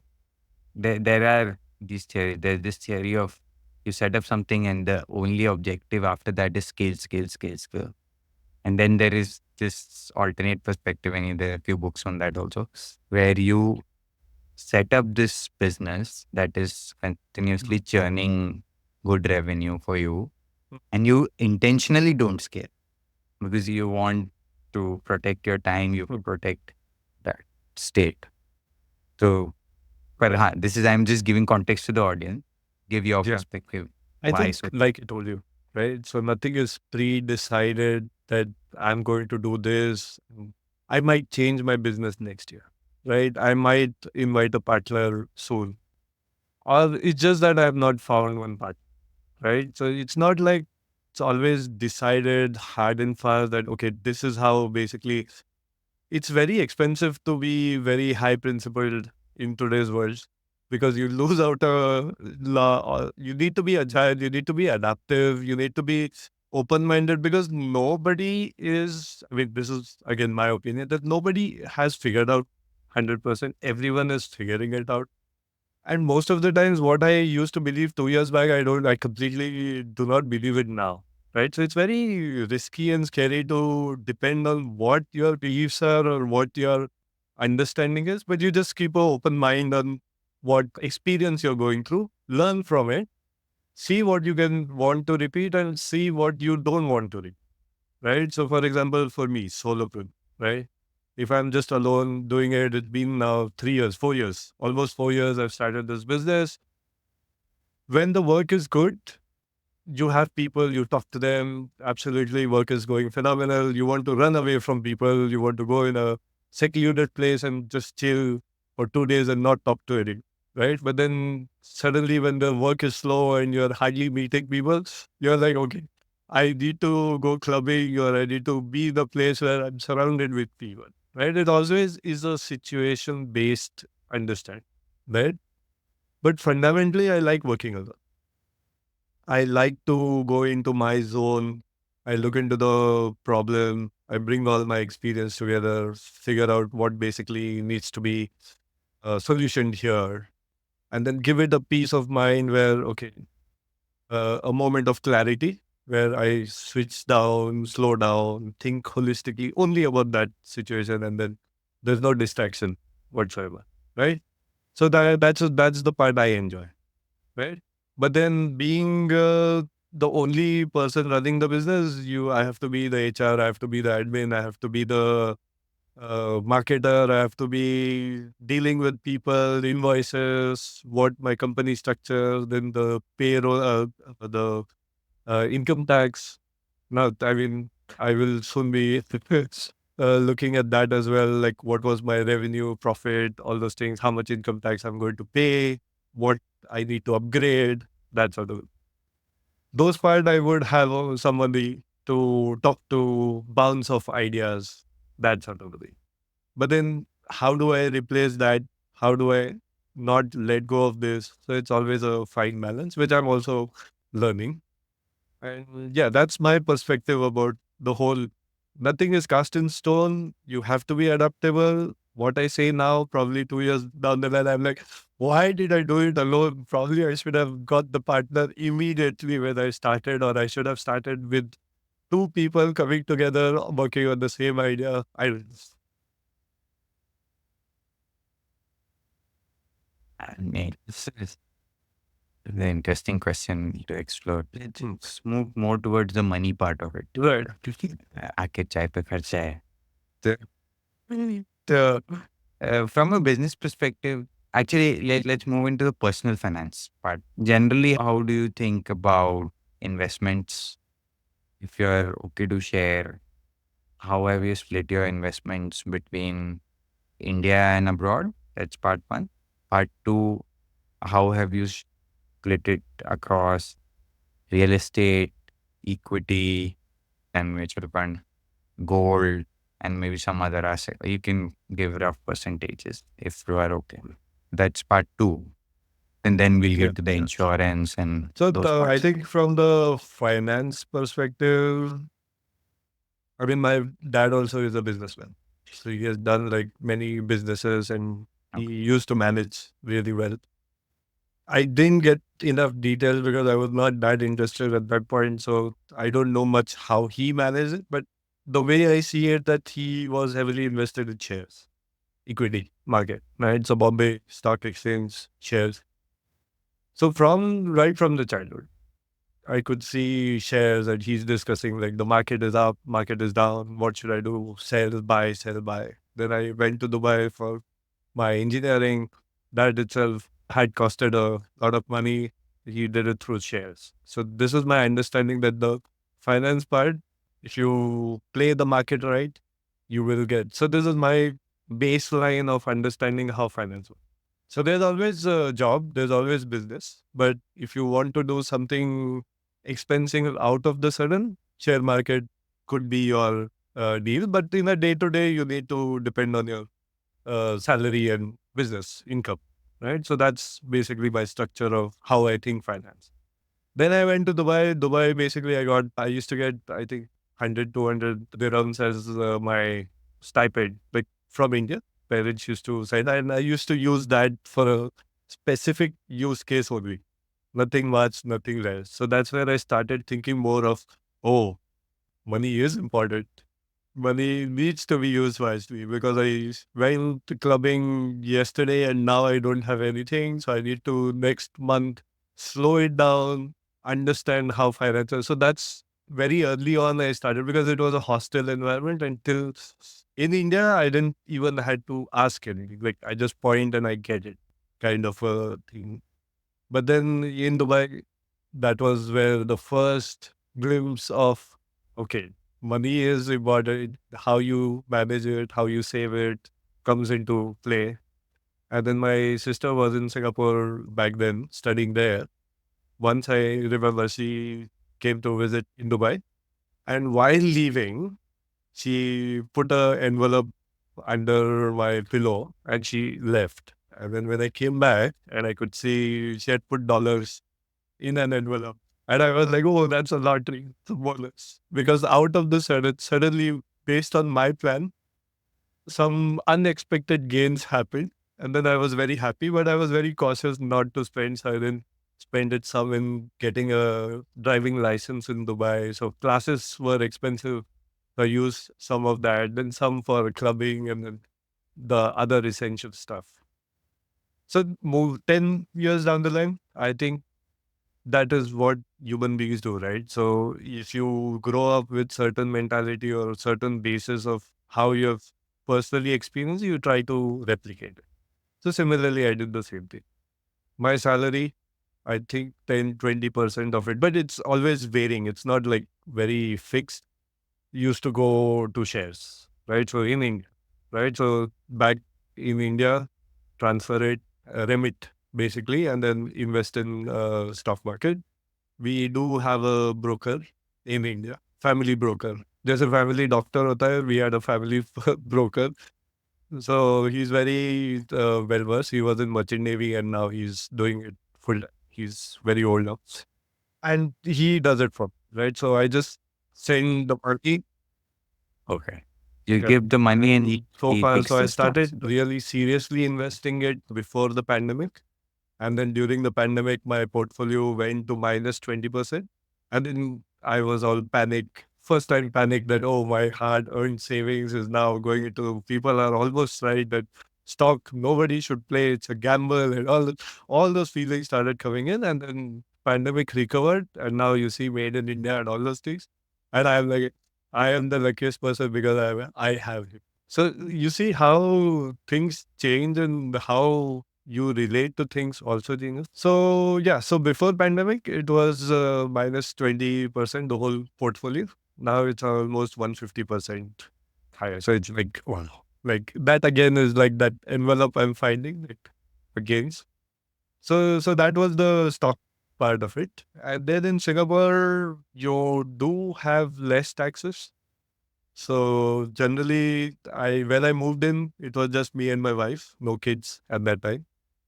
[SPEAKER 2] there are these theories. There's this theory of you set up something and the only objective after that is scale, scale, scale, scale. And then there is this alternate perspective, and there are a few books on that also, where you set up this business that is continuously churning good revenue for you, and you intentionally don't scale because you want to protect your time, you protect that state. So, but this is, I'm just giving context to the audience, give your
[SPEAKER 1] Yeah.
[SPEAKER 2] perspective.
[SPEAKER 1] I
[SPEAKER 2] Why
[SPEAKER 1] think,
[SPEAKER 2] so?
[SPEAKER 1] like I told you, right? So nothing is pre-decided that I'm going to do this. I might change my business next year, right? I might invite a partner soon. Or it's just that I have not found one partner, right? So it's not like it's always decided hard and fast that, okay, this is how basically it's very expensive to be very high principled in today's world because you lose out a law. You need to be agile, you need to be adaptive, you need to be open minded because nobody is, I mean, this is again my opinion that nobody has figured out 100%. Everyone is figuring it out. And most of the times, what I used to believe 2 years back, I completely do not believe it now. Right. So it's very risky and scary to depend on what your beliefs are or what your understanding is, but you just keep an open mind on what experience you're going through, learn from it, see what you can want to repeat and see what you don't want to repeat. Right. So, for example, for me, solopreneur, right? If I'm just alone doing it, it's been now 3 years, 4 years, almost 4 years. I've started this business. When the work is good, you have people, you talk to them. Absolutely, work is going phenomenal. You want to run away from people. You want to go in a secluded place and just chill for 2 days and not talk to anyone, right? But then suddenly, when the work is slow and you're hardly meeting people, you're like, okay, I need to go clubbing or I need to be the place where I'm surrounded with people, right? It always is a situation based understanding, right? But fundamentally, I like working alone. I like to go into my zone. I look into the problem. I bring all my experience together, figure out what basically needs to be solutioned here, and then give it a peace of mind where, okay, a moment of clarity where I switch down, slow down, think holistically only about that situation, and then there's no distraction whatsoever, right? So that's the part I enjoy, right? But then being the only person running the business, I have to be the HR, I have to be the admin, I have to be the marketer, I have to be dealing with people, invoices, what my company structure, then the payroll, the income tax. Now, I mean, I will soon be looking at that as well. Like, what was my revenue, profit, all those things, how much income tax I'm going to pay, what I need to upgrade, that sort of. Those part I would have somebody to talk to, bounce off ideas, that sort of thing. But then, how do I replace that? How do I not let go of this? So it's always a fine balance, which I'm also learning. And yeah, that's my perspective about the whole. Nothing is cast in stone. You have to be adaptable. What I say now, probably 2 years down the line, I'm like, why did I do it alone? Probably I should have got the partner immediately when I started, or I should have started with two people coming together, working on the same idea.
[SPEAKER 2] I mean, this is an interesting question to explore. Let's move more towards the money part of it.
[SPEAKER 1] Right.
[SPEAKER 2] आके चाय पे खर्चा है.
[SPEAKER 1] Mm.
[SPEAKER 2] From a business perspective, actually, let's move into the personal finance part. Generally, how do you think about investments? If you're okay to share, how have you split your investments between India and abroad? That's part one. Part two, how have you split it across real estate, equity, and mutual fund, gold, and maybe some other asset? You can give rough percentages if you are okay. That's part two. And then we'll
[SPEAKER 1] Yeah.
[SPEAKER 2] get to the insurance and
[SPEAKER 1] So
[SPEAKER 2] those
[SPEAKER 1] I
[SPEAKER 2] parts.
[SPEAKER 1] think from the finance perspective, I mean, my dad also is a businessman. So he has done like many businesses and he
[SPEAKER 2] Okay.
[SPEAKER 1] used to manage really well. I didn't get enough details because I was not that interested at that point. So I don't know much how he managed it. But the way I see it, that he was heavily invested in shares, equity market, right? So Bombay Stock Exchange shares. So right from the childhood, I could see shares that he's discussing, like the market is up, market is down. What should I do? Sell, buy, sell, buy. Then I went to Dubai for my engineering. That itself had costed a lot of money. He did it through shares. So this is my understanding that the finance part, if you play the market right, you will get. So this is my baseline of understanding how finance works. So there's always a job, there's always business. But if you want to do something expensive out of the sudden, share market could be your deal. But in a day to day, you need to depend on your salary and business income, right? So that's basically my structure of how I think finance. Then I went to Dubai. Dubai, basically, I used to get, I think, 100, 200 dirhams as my stipend, like from India. Parents used to say that, and I used to use that for a specific use case only. Nothing much, nothing less. So that's where I started thinking more of, oh, money is important. Money needs to be used wisely because I went to clubbing yesterday and now I don't have anything. So I need to next month slow it down, understand how financial. So that's very early on I started because it was a hostile environment until in India I didn't even had to ask anything. Like I just point and I get it kind of a thing. But then in Dubai, that was where the first glimpse of, okay, money is important, how you manage it, how you save it comes into play. And then my sister was in Singapore back then, studying there. Once I remember she came to visit in Dubai. And while leaving, she put a envelope under my pillow and she left. And then when I came back and I could see she had put dollars in an envelope. And I was like, oh, that's a lottery, it's a bonus. Because out of the suddenly, based on my plan, some unexpected gains happened. And then I was very happy, but I was very cautious not to spend. So I didn't spent it some in getting a driving license in Dubai. So classes were expensive. I used some of that, then some for clubbing, and then the other essential stuff. So move 10 years down the line, I think that is what human beings do, right? So if you grow up with certain mentality or certain basis of how you have personally experienced, you try to replicate it. So similarly, I did the same thing. My salary, I think 10-20% of it, but it's always varying. It's not like very fixed. Used to go to shares, right? So in India, right? So back in India, transfer it, remit basically, and then invest in stock market. We do have a broker in India, family broker. There's a family doctor hota hai. We had a family broker. So he's very well versed. He was in merchant navy and now he's doing it full. He's very old now, and he does it for me, right. So I just send the money.
[SPEAKER 2] Okay. You
[SPEAKER 1] Yeah.
[SPEAKER 2] give the money and
[SPEAKER 1] So
[SPEAKER 2] he
[SPEAKER 1] far,
[SPEAKER 2] takes
[SPEAKER 1] so I
[SPEAKER 2] the stocks.
[SPEAKER 1] started really seriously investing it before the pandemic. And then during the pandemic, my portfolio went to minus 20%. And then I was all panic. First time panic that, oh, my hard earned savings is now going into, people are almost right that stock, nobody should play. It's a gamble and all those feelings started coming in. And then pandemic recovered. And now you see made in India and all those things. And I'm like, I am the luckiest person because I have it. So you see how things change and how you relate to things also changes. So yeah, so before pandemic, it was minus 20% the whole portfolio. Now it's almost 150% higher. So it's like wow, like that again is like that envelope I'm finding like against. So that was the stock part of it. And then in Singapore, you do have less taxes. So generally, I when I moved in, it was just me and my wife, no kids at that time.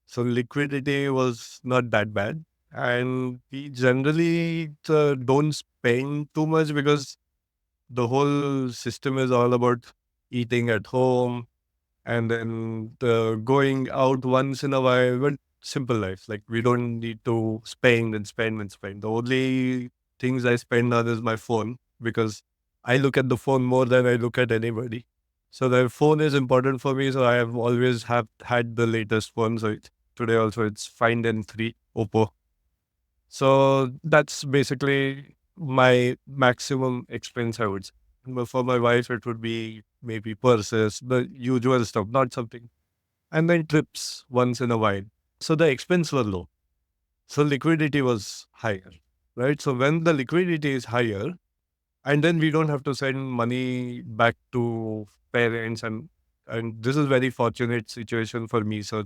[SPEAKER 1] So liquidity was not that bad, and we generally don't spend too much because the whole system is all about eating at home and then going out once in a while. But simple life, like we don't need to spend and spend and spend. The only things I spend on is my phone because I look at the phone more than I look at anybody. So the phone is important for me. So I have always have had the latest phone. So today also it's Find N3 Oppo. So that's basically my maximum expense, I would say. But for my wife, it would be maybe purses, the usual stuff, not something. And then trips once in a while. So the expense was low. So liquidity was higher, right? So when the liquidity is higher, and then we don't have to send money back to parents, and this is very fortunate situation for me. So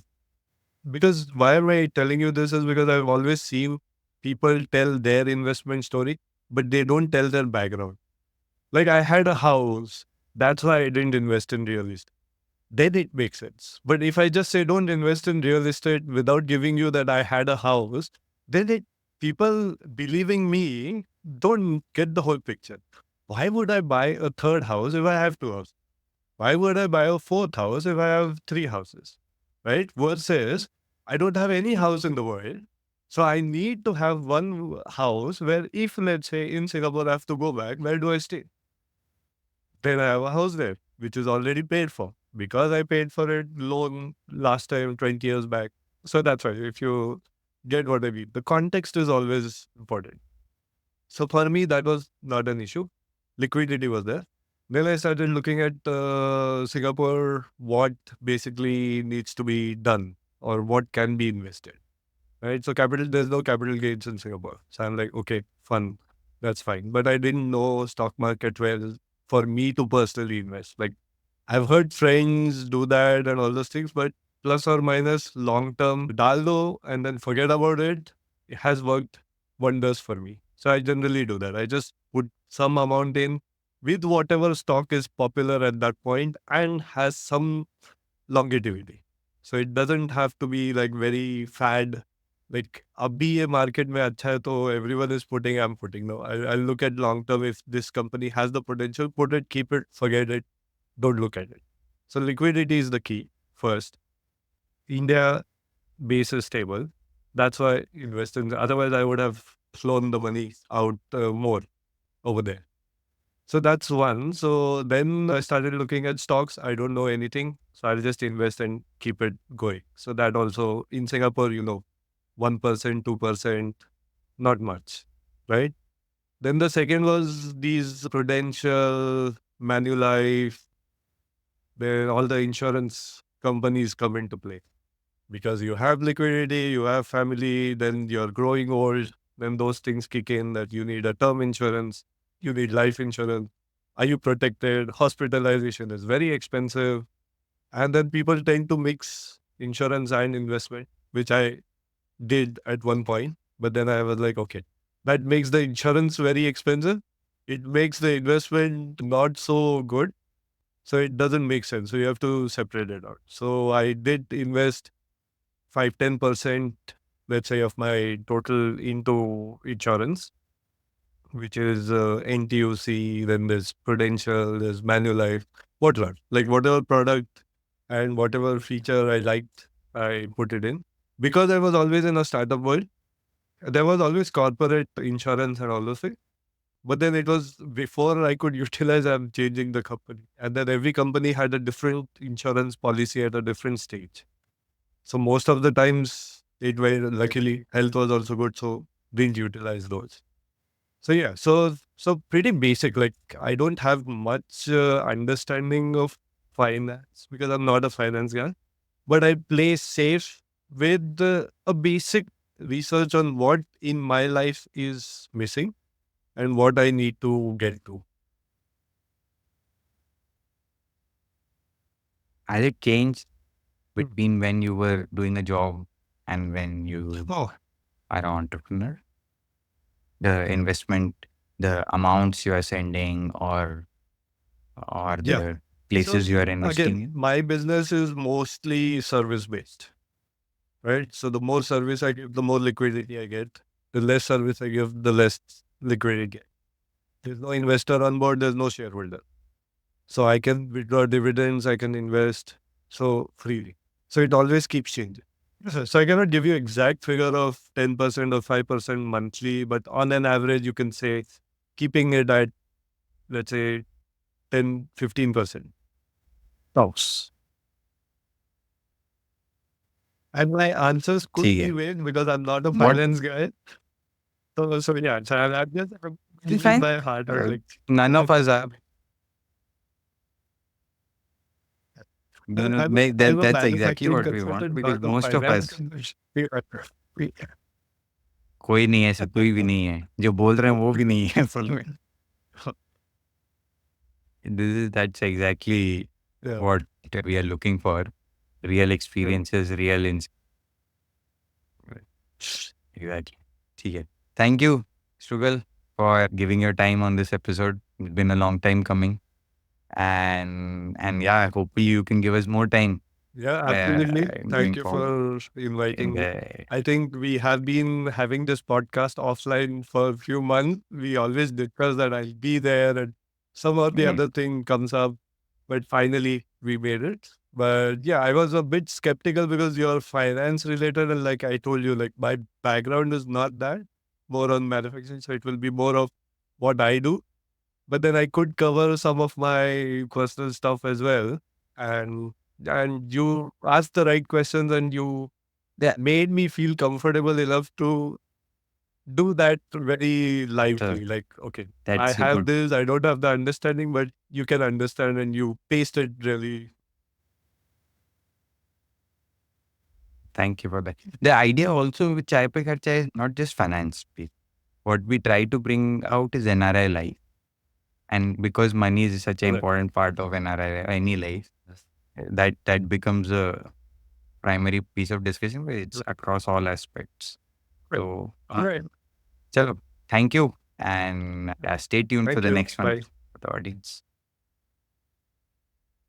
[SPEAKER 1] because why am I telling you this is because I've always seen people tell their investment story, but they don't tell their background. Like I had a house, that's why I didn't invest in real estate. Then it makes sense. But if I just say don't invest in real estate without giving you that I had a house, then people believing me don't get the whole picture. Why would I buy a third house if I have two houses? Why would I buy a fourth house if I have three houses? Right? Versus, I don't have any house in the world. So I need to have one house where if, let's say, in Singapore, I have to go back, where do I stay? Then I have a house there, which is already paid for because I paid for it loan last time 20 years back. So that's why, if you get what I mean, the context is always important. So for me, that was not an issue. Liquidity was there. Then I started looking at Singapore, what basically needs to be done or what can be invested. Right. So there's no capital gains in Singapore. So I'm like, okay, fun. That's fine. But I didn't know stock market well for me to personally invest. Like I've heard friends do that and all those things, but plus or minus long term, daldo and then forget about it. It has worked wonders for me. So I generally do that. I just put some amount in with whatever stock is popular at that point and has some longevity. So it doesn't have to be like very fad. Like abhi ye market mein acha hai to everyone is putting, I'm putting. No, I'll look at long term. If this company has the potential, put it, keep it, forget it. Don't look at it. So liquidity is the key first. India base is stable. That's why I invest in. Otherwise, I would have flown the money out more over there. So that's one. So then I started looking at stocks. I don't know anything. So I'll just invest and keep it going. So that also in Singapore, 1%, 2%, not much, right? Then the second was these Prudential, Manulife, all the insurance companies come into play because you have liquidity, you have family, then you're growing old, then those things kick in that you need a term insurance, you need life insurance. Are you protected? Hospitalization is very expensive. And then people tend to mix insurance and investment, which I did at one point. But then I was like, okay, that makes the insurance very expensive. It makes the investment not so good. So it doesn't make sense. So you have to separate it out. So I did invest 5-10%, let's say, of my total into insurance, which is NTUC, then there's Prudential, there's Manulife, whatever. Like whatever product and whatever feature I liked, I put it in. Because I was always in a startup world, there was always corporate insurance and all those things. But then it was before I could utilize, I'm changing the company. And then every company had a different insurance policy at a different stage. So most of the times, it were luckily health was also good, so didn't utilize those. So yeah, so pretty basic. Like I don't have much understanding of finance because I'm not a finance guy, but I play safe with a basic research on what in my life is missing and what I need to get to.
[SPEAKER 2] Has it changed between when you were doing a job and when you
[SPEAKER 1] Oh,
[SPEAKER 2] are an entrepreneur? The investment, the amounts you are sending, or
[SPEAKER 1] yeah.
[SPEAKER 2] the
[SPEAKER 1] So
[SPEAKER 2] places you are investing
[SPEAKER 1] again,
[SPEAKER 2] in?
[SPEAKER 1] my business is mostly service based, right? So the more service I give, the more liquidity I get. The less service I give, the less liquidity I get. There's no investor on board, there's no shareholder. So I can withdraw dividends, I can invest so freely. So it always keeps changing. So I cannot give you exact figure of 10% or 5% monthly, but on an average, you can say keeping it at, let's say, 10, 15%. Tops. And my answers could
[SPEAKER 2] ठीक
[SPEAKER 1] be
[SPEAKER 2] है.
[SPEAKER 1] vague because I'm not a
[SPEAKER 2] What?
[SPEAKER 1] finance guy. So yeah, so I'm just
[SPEAKER 2] It's
[SPEAKER 1] giving
[SPEAKER 2] fine.
[SPEAKER 1] my heart is like,
[SPEAKER 2] None of us are.
[SPEAKER 1] I'm a
[SPEAKER 2] That's exactly
[SPEAKER 1] manufacturing
[SPEAKER 2] what we want
[SPEAKER 1] consultant,
[SPEAKER 2] because
[SPEAKER 1] not a
[SPEAKER 2] most of
[SPEAKER 1] finance
[SPEAKER 2] us,
[SPEAKER 1] consultant.
[SPEAKER 2] कोई नहीं है, ऐसा कोई भी नहीं है. जो बोल रहे हैं वो भी नहीं है असल में. That's exactly
[SPEAKER 1] Yeah.
[SPEAKER 2] what we are looking for. Real experiences, real Exactly. ठीक है. Thank you, Strugal, for giving your time on this episode. It's been a long time coming. And yeah, hopefully you can give us more time.
[SPEAKER 1] Yeah, absolutely. Thank
[SPEAKER 2] Going
[SPEAKER 1] you
[SPEAKER 2] forward.
[SPEAKER 1] for inviting me.
[SPEAKER 2] Uh,
[SPEAKER 1] I think we have been having this podcast offline for a few months. We always discuss that I'll be there and some or the
[SPEAKER 2] Mm.
[SPEAKER 1] other thing comes up, but finally we made it. But yeah, I was a bit skeptical because you're finance related. And like I told you, like my background is not that, more on manufacturing. So it will be more of what I do. But then I could cover some of my personal stuff as well. And you asked the right questions and you
[SPEAKER 2] Yeah.
[SPEAKER 1] made me feel comfortable enough to do that very lively. Like, okay, I
[SPEAKER 2] That's
[SPEAKER 1] have
[SPEAKER 2] good.
[SPEAKER 1] this, I don't have the understanding, but you can understand and you paste it really.
[SPEAKER 2] Thank you for that. The idea also with Chai Pe Kharcha is not just finance. What we try to bring out is NRI life. And because money is such an
[SPEAKER 1] Correct.
[SPEAKER 2] important part of NRI, any life, that becomes a primary piece of discussion, but it's across all aspects.
[SPEAKER 1] Right.
[SPEAKER 2] So,
[SPEAKER 1] All right.
[SPEAKER 2] chalo, thank you. And stay tuned
[SPEAKER 1] Thank
[SPEAKER 2] for the
[SPEAKER 1] you.
[SPEAKER 2] next one
[SPEAKER 1] Bye.
[SPEAKER 2] for the audience.